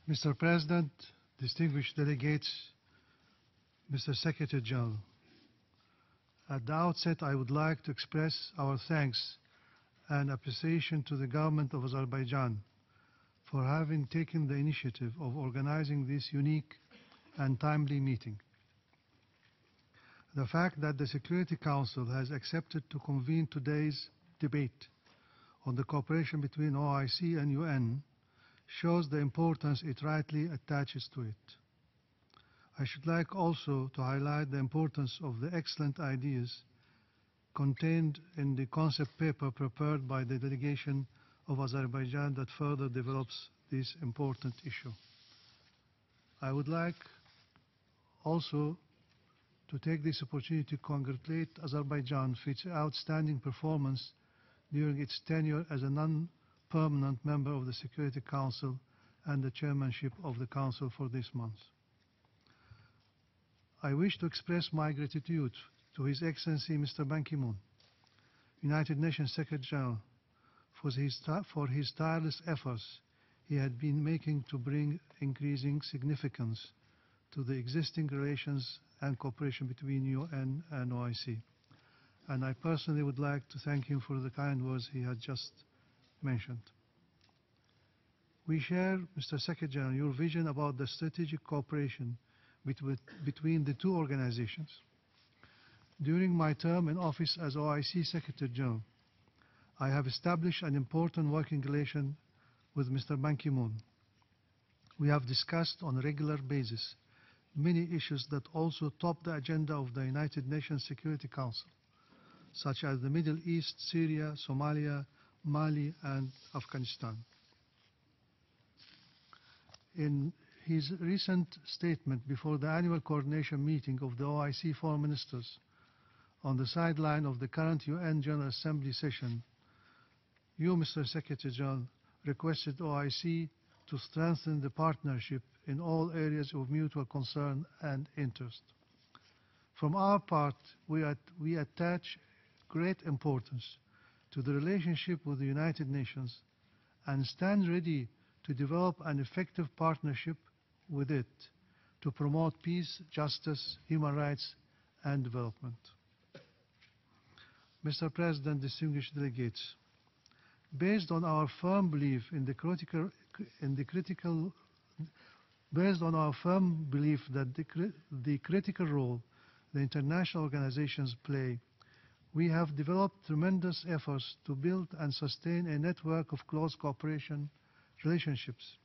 Mr. President, distinguished delegates, Mr. Secretary General, at the outset I would like to express our thanks and appreciation to the government of Azerbaijan for having taken the initiative of organizing this unique and timely meeting. The fact that the Security Council has accepted to convene today's debate on the cooperation between OIC and UN shows the importance it rightly attaches to it. I should like also to highlight the importance of the excellent ideas contained in the concept paper prepared by the delegation of Azerbaijan that further develops this important issue. I would like also to take this opportunity to congratulate Azerbaijan for its outstanding performance during its tenure as a non-permanent member of the Security Council and the chairmanship of the Council for this month. I wish to express my gratitude to His Excellency Mr. Ban Ki-moon, United Nations Secretary General, for his tireless efforts he had been making to bring increasing significance to the existing relations and cooperation between UN and OIC. And I personally would like to thank him for the kind words he had just mentioned. We share, Mr. Secretary General, your vision about the strategic cooperation between the two organizations. During my term in office as OIC Secretary General, I have established an important working relation with Mr. Ban Ki-moon. We have discussed on a regular basis many issues that also top the agenda of the United Nations Security Council, such as the Middle East, Syria, Somalia, Mali, and Afghanistan. In his recent statement before the annual coordination meeting of the OIC foreign ministers on the sideline of the current UN General Assembly session, you, Mr. Secretary General, requested OIC to strengthen the partnership in all areas of mutual concern and interest. From our part, we attach great importance to the relationship with the United Nations and stand ready to develop an effective partnership with it to promote peace, justice, human rights, and development. Mr. President, distinguished delegates, based on our firm belief that the critical role the international organizations play, we have developed tremendous efforts to build and sustain a network of close cooperation relationships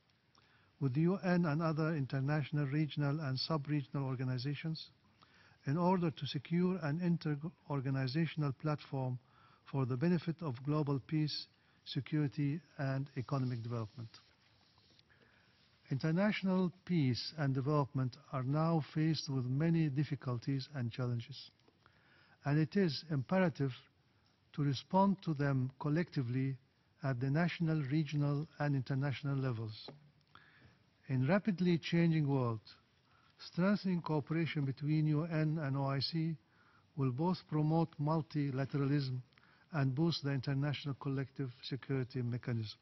with the UN and other international, regional, and sub-regional organizations in order to secure an inter-organizational platform for the benefit of global peace, security, and economic development. International peace and development are now faced with many difficulties and challenges, and it is imperative to respond to them collectively at the national, regional, and international levels. In a rapidly changing world, strengthening cooperation between UN and OIC will both promote multilateralism and boost the international collective security mechanism.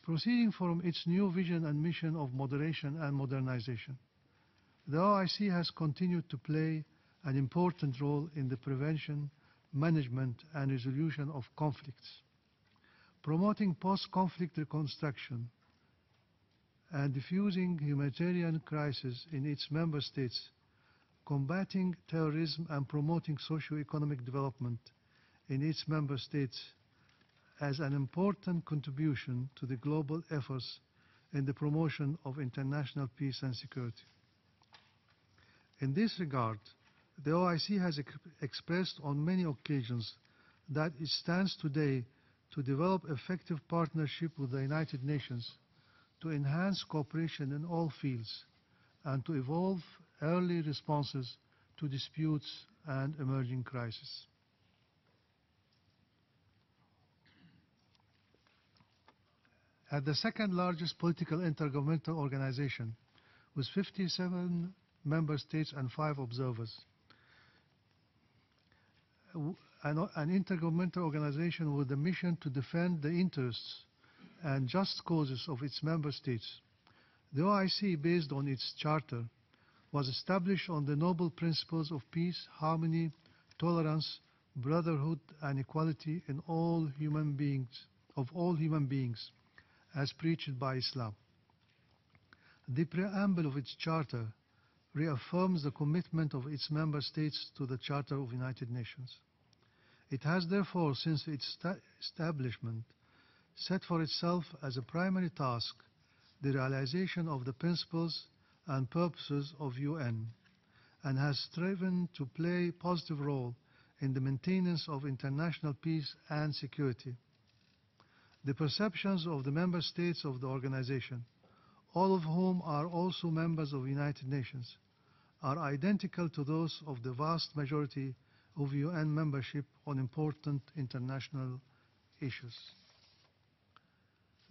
Proceeding from its new vision and mission of moderation and modernization, the OIC has continued to play an important role in the prevention, management, and resolution of conflicts, promoting post-conflict reconstruction and diffusing humanitarian crises in its member states, combating terrorism and promoting socio-economic development in its member states as an important contribution to the global efforts in the promotion of international peace and security. In this regard, the OIC has expressed on many occasions that it stands today to develop effective partnership with the United Nations to enhance cooperation in all fields and to evolve early responses to disputes and emerging crises. At the second largest political intergovernmental organization, with 57 member states and 5 observers, an intergovernmental organization with the mission to defend the interests and just causes of its member states. The OIC, based on its charter, was established on the noble principles of peace, harmony, tolerance, brotherhood, and equality in all human beings, as preached by Islam. The preamble of its charter reaffirms the commitment of its member states to the Charter of United Nations. It has therefore, since its establishment, set for itself as a primary task the realization of the principles and purposes of UN, and has striven to play a positive role in the maintenance of international peace and security. The perceptions of the member states of the organization, all of whom are also members of the United Nations, are identical to those of the vast majority of UN membership on important international issues.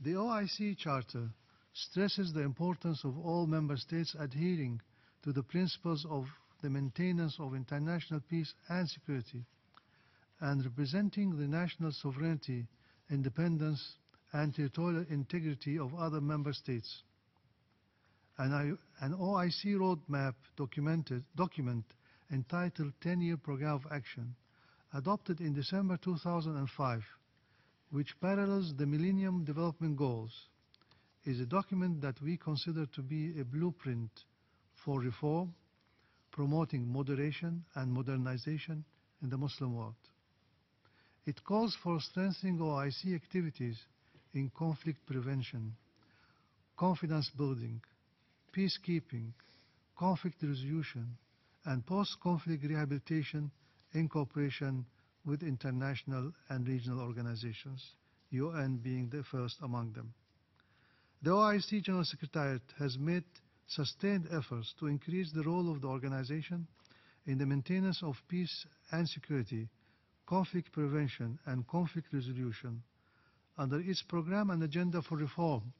The OIC Charter stresses the importance of all member states adhering to the principles of the maintenance of international peace and security, and representing the national sovereignty, independence, and territorial integrity of other member states. An OIC roadmap document entitled 10-Year Program of Action, adopted in December 2005, which parallels the Millennium Development Goals, is a document that we consider to be a blueprint for reform, promoting moderation and modernization in the Muslim world. It calls for strengthening OIC activities in conflict prevention, confidence building, peacekeeping, conflict resolution, and post-conflict rehabilitation in cooperation with international and regional organizations, UN being the first among them. The OIC General Secretariat has made sustained efforts to increase the role of the organization in the maintenance of peace and security, conflict prevention, and conflict resolution under its program and agenda for reform,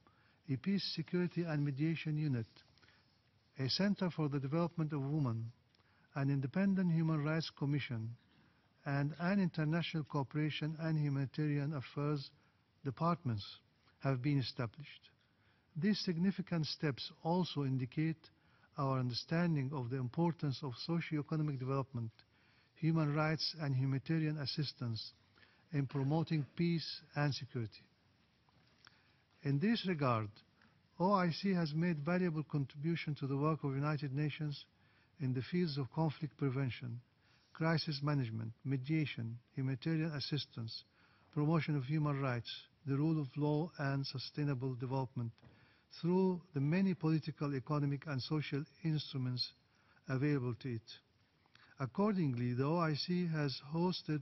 a peace, security, and mediation unit, a Center for the Development of Women, an independent human rights commission, and an international cooperation and humanitarian affairs departments have been established. These significant steps also indicate our understanding of the importance of socio-economic development, human rights, and humanitarian assistance in promoting peace and security. In this regard, OIC has made valuable contribution to the work of the United Nations in the fields of conflict prevention, crisis management, mediation, humanitarian assistance, promotion of human rights, the rule of law, and sustainable development through the many political, economic, and social instruments available to it. Accordingly, the OIC has hosted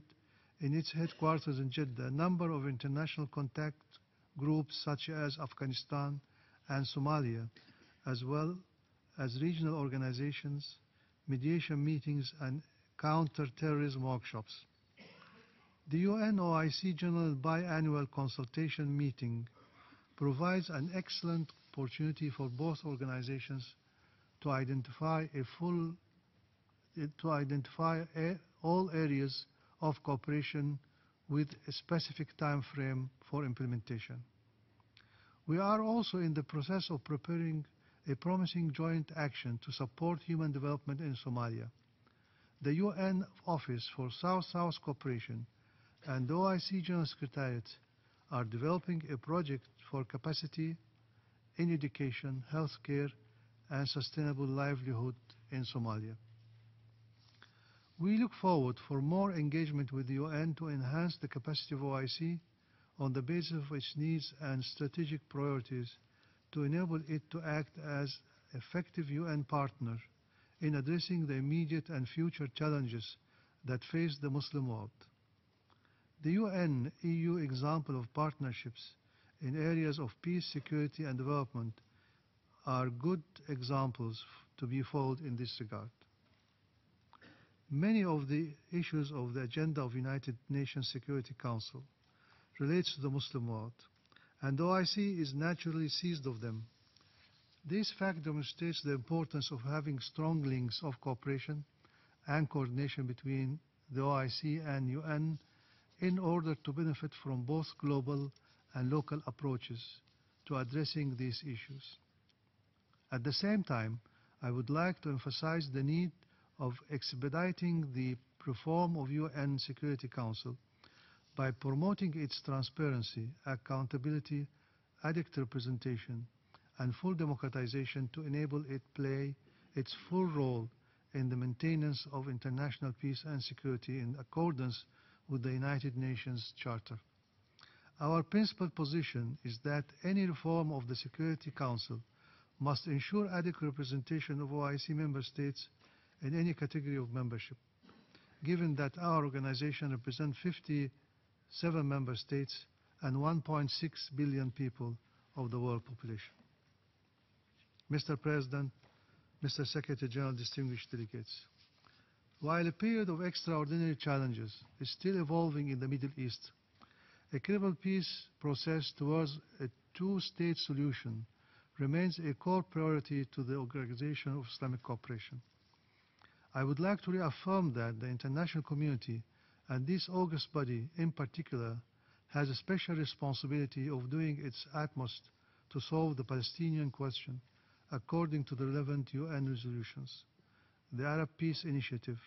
in its headquarters in Jeddah a number of international contact groups such as Afghanistan and Somalia, as well as regional organizations, mediation meetings, and counter-terrorism workshops. The UN-OIC General Biannual Consultation Meeting provides an excellent opportunity for both organizations to identify all areas of cooperation with a specific time frame for implementation. We are also in the process of preparing a promising joint action to support human development in Somalia. The UN Office for South-South Cooperation and the OIC General Secretariat are developing a project for capacity in education, healthcare, and sustainable livelihood in Somalia. We look forward for more engagement with the UN to enhance the capacity of OIC on the basis of its needs and strategic priorities to enable it to act as an effective UN partner in addressing the immediate and future challenges that face the Muslim world. The UN-EU example of partnerships in areas of peace, security, and development are good examples to be followed in this regard. Many of the issues of the agenda of United Nations Security Council relates to the Muslim world, and the OIC is naturally seized of them. This fact demonstrates the importance of having strong links of cooperation and coordination between the OIC and UN in order to benefit from both global and local approaches to addressing these issues. At the same time, I would like to emphasize the need of expediting the reform of UN Security Council by promoting its transparency, accountability, adequate representation, and full democratization to enable it play its full role in the maintenance of international peace and security in accordance with the United Nations Charter. Our principal position is that any reform of the Security Council must ensure adequate representation of OIC member states in any category of membership, given that our organization represents 57 member states and 1.6 billion people of the world population. Mr. President, Mr. Secretary General, distinguished delegates, while a period of extraordinary challenges is still evolving in the Middle East, a credible peace process towards a two-state solution remains a core priority to the Organization of Islamic Cooperation. I would like to reaffirm that the international community, and this august body in particular, has a special responsibility of doing its utmost to solve the Palestinian question according to the relevant UN resolutions, the Arab Peace Initiative,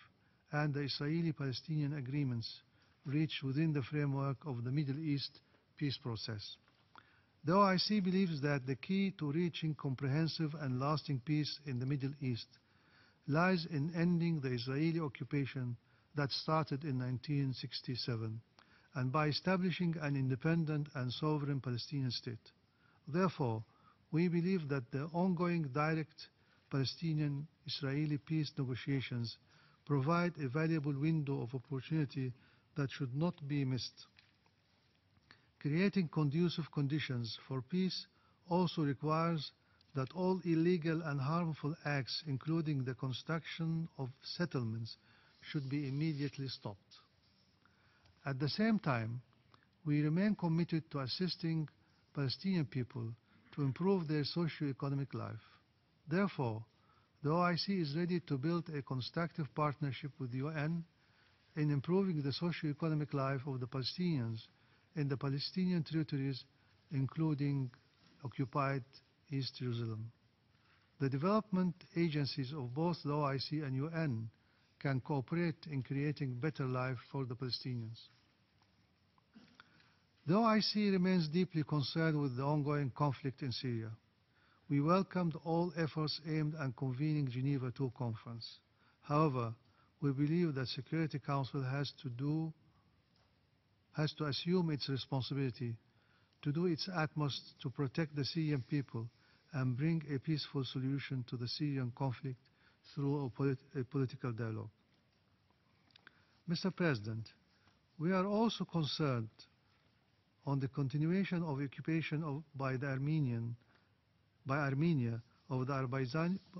and the Israeli-Palestinian agreements reached within the framework of the Middle East peace process. The OIC believes that the key to reaching comprehensive and lasting peace in the Middle East lies in ending the Israeli occupation that started in 1967 and by establishing an independent and sovereign Palestinian state. Therefore, we believe that the ongoing direct Palestinian-Israeli peace negotiations provide a valuable window of opportunity that should not be missed. Creating conducive conditions for peace also requires that all illegal and harmful acts, including the construction of settlements, should be immediately stopped. At the same time, we remain committed to assisting Palestinian people to improve their socio-economic life. Therefore, the OIC is ready to build a constructive partnership with the UN in improving the socio-economic life of the Palestinians in the Palestinian territories, including occupied East Jerusalem. The development agencies of both the OIC and UN can cooperate in creating better life for the Palestinians. The OIC remains deeply concerned with the ongoing conflict in Syria. We welcomed all efforts aimed at convening Geneva II conference. However, we believe that Security Council has to assume its responsibility to do its utmost to protect the Syrian people and bring a peaceful solution to the Syrian conflict through a political dialogue. Mr. President, we are also concerned on the continuation of occupation by Armenia of the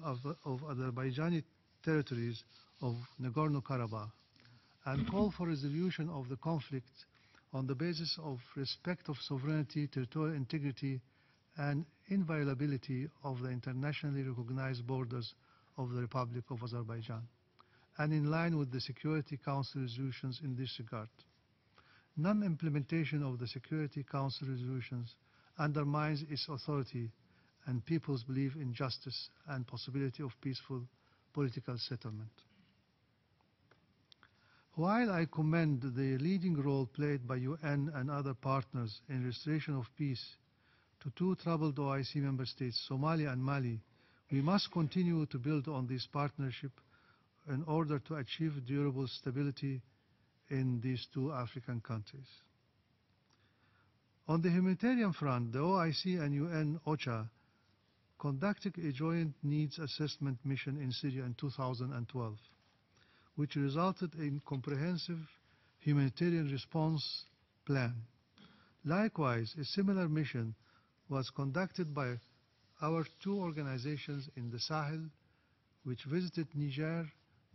Azerbaijani territories of Nagorno-Karabakh and call for resolution of the conflict on the basis of respect of sovereignty, territorial integrity, and inviolability of the internationally recognized borders of the Republic of Azerbaijan, and in line with the Security Council resolutions in this regard. Non-implementation of the Security Council resolutions undermines its authority and people's belief in justice and possibility of peaceful political settlement. While I commend the leading role played by UN and other partners in restoration of peace to two troubled OIC member states, Somalia and Mali, we must continue to build on this partnership in order to achieve durable stability in these two African countries. On the humanitarian front, the OIC and UN OCHA conducted a joint needs assessment mission in Syria in 2012, which resulted in comprehensive humanitarian response plan. Likewise, a similar mission was conducted by our two organizations in the Sahel, which visited Niger,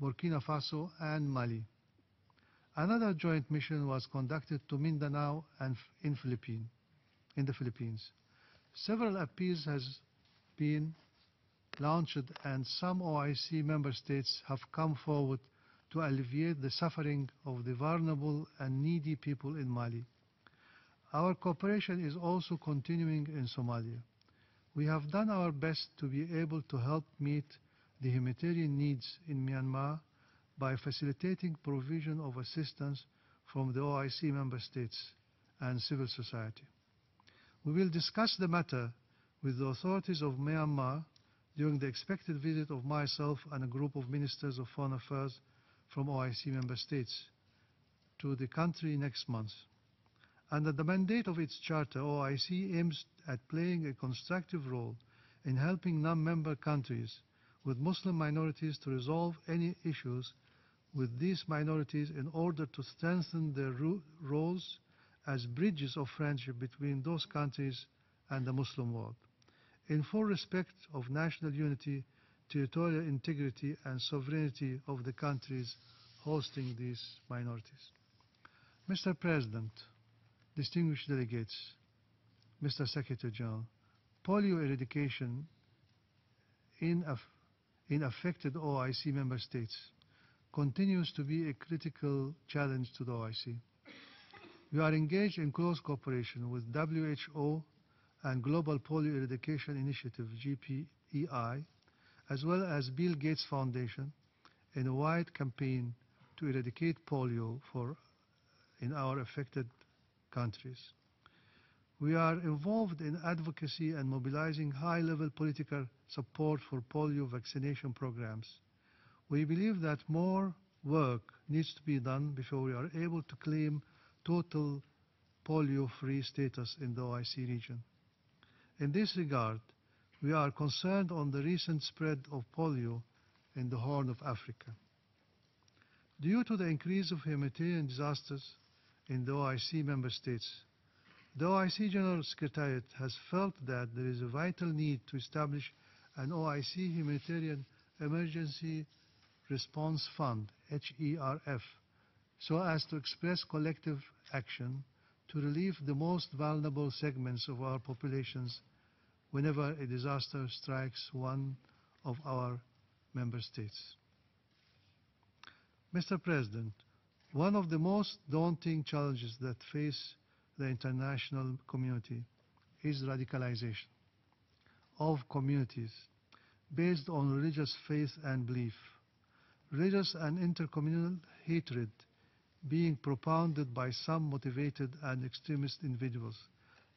Burkina Faso, and Mali. Another joint mission was conducted to Mindanao and in the Philippines. Several appeals has been launched, and some OIC member states have come forward to alleviate the suffering of the vulnerable and needy people in Mali. Our cooperation is also continuing in Somalia. We have done our best to be able to help meet the humanitarian needs in Myanmar by facilitating provision of assistance from the OIC member states and civil society. We will discuss the matter with the authorities of Myanmar during the expected visit of myself and a group of ministers of foreign affairs from OIC member states to the country next month. Under the mandate of its charter, OIC aims at playing a constructive role in helping non-member countries with Muslim minorities to resolve any issues with these minorities in order to strengthen their roles as bridges of friendship between those countries and the Muslim world, in full respect of national unity, territorial integrity and sovereignty of the countries hosting these minorities. Mr. President, distinguished delegates, Mr. Secretary General, polio eradication in affected OIC member states continues to be a critical challenge to the OIC. We are engaged in close cooperation with WHO and Global Polio Eradication Initiative, GPEI, as well as Bill Gates Foundation in a wide campaign to eradicate polio in our affected countries. We are involved in advocacy and mobilizing high-level political support for polio vaccination programs. We believe that more work needs to be done before we are able to claim total polio-free status in the OIC region. In this regard, we are concerned on the recent spread of polio in the Horn of Africa. Due to the increase of humanitarian disasters in the OIC member states, the OIC General Secretariat has felt that there is a vital need to establish an OIC Humanitarian Emergency Response Fund, HERF, so as to express collective action to relieve the most vulnerable segments of our populations whenever a disaster strikes one of our member states. Mr. President, one of the most daunting challenges that face the international community is radicalization of communities based on religious faith and belief, religious and intercommunal hatred being propounded by some motivated and extremist individuals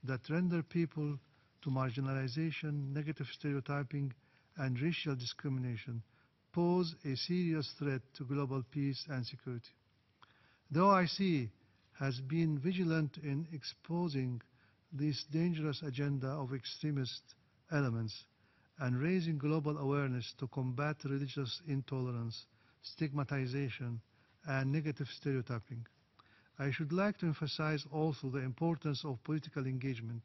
that render people to marginalization, negative stereotyping, and racial discrimination pose a serious threat to global peace and security. The OIC has been vigilant in exposing this dangerous agenda of extremist elements and raising global awareness to combat religious intolerance, stigmatization, and negative stereotyping. I should like to emphasize also the importance of political engagement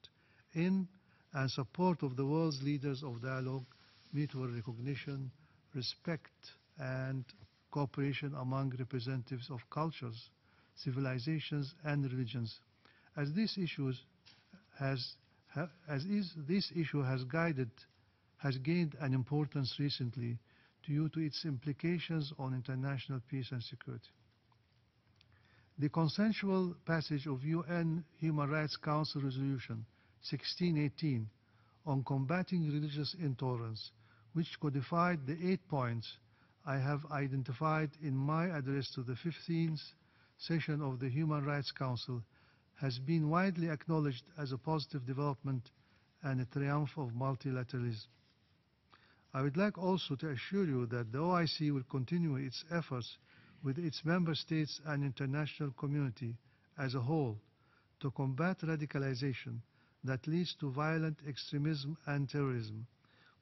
in and support of the world's leaders of dialogue, mutual recognition, respect, and cooperation among representatives of cultures, civilizations, and religions, as this issue has gained an importance recently due to its implications on international peace and security. The consensual passage of UN Human Rights Council Resolution 1618 on combating religious intolerance, which codified the 8 points I have identified in my address to the 15th session of the Human Rights Council, has been widely acknowledged as a positive development and a triumph of multilateralism. I would like also to assure you that the OIC will continue its efforts with its member states and international community as a whole to combat radicalization that leads to violent extremism and terrorism.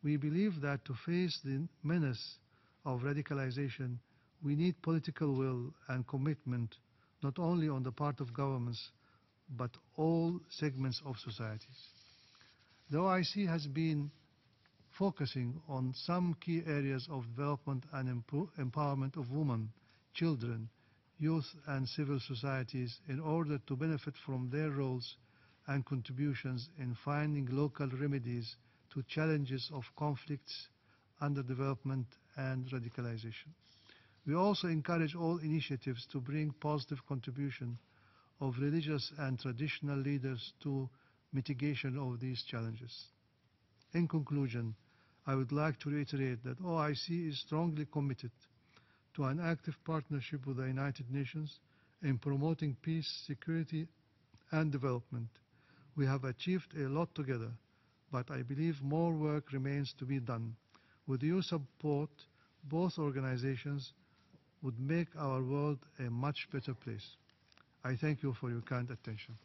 We believe that to face the menace of radicalization, we need political will and commitment, not only on the part of governments, but all segments of societies. The OIC has been focusing on some key areas of development and empowerment of women, children, youth, and civil societies in order to benefit from their roles and contributions in finding local remedies to challenges of conflicts, underdevelopment, and radicalization. We also encourage all initiatives to bring positive contribution of religious and traditional leaders to mitigation of these challenges. In conclusion, I would like to reiterate that OIC is strongly committed to an active partnership with the United Nations in promoting peace, security and development. We have achieved a lot together, but I believe more work remains to be done. With your support, both organizations would make our world a much better place. I thank you for your kind attention.